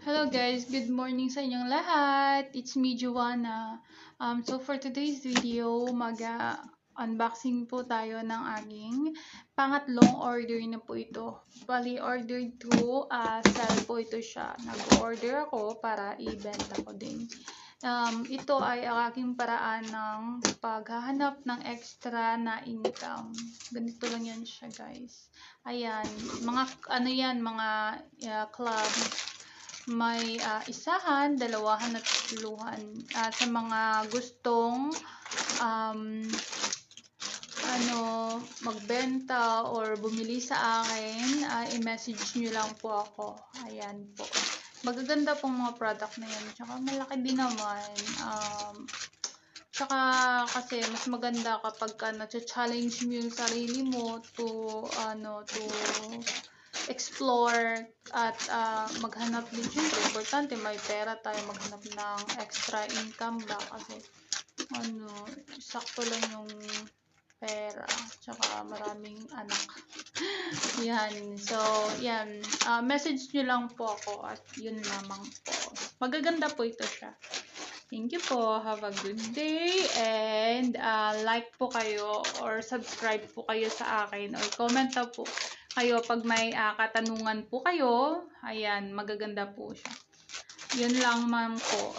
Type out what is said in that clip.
Hello guys, good morning sa inyong lahat. It's me, Joanna. So for today's video, unboxing po tayo ng aking pangatlong order na po ito. Bali, order 2, sell po ito siya. Nag-order ako para i-benta ko din. Ito ay ang aking paraan ng paghahanap ng extra na income. Ganito lang yan siya guys. Ayan, mga club. May isahan, dalawahan at tatluhan. Sa mga gustong magbenta or bumili sa akin, i-message nyo lang po ako. Ayan po. Magaganda pong mga product na yan. Tsaka malaki din naman. Tsaka kasi mas maganda kapag na-challenge mo yung sarili mo to explore at maghanap din. Siyempre, importante may pera tayo, maghanap ng extra income ba kasi sakto lang yung pera tsaka maraming anak. Yan. So, yan. Message nyo lang po ako at yun lamang po. Magaganda po ito siya. Thank you po. Have a good day and like po kayo or subscribe po kayo sa akin or comment po kayo pag may katanungan po kayo. Ayan, magaganda po siya. Yun lang man po.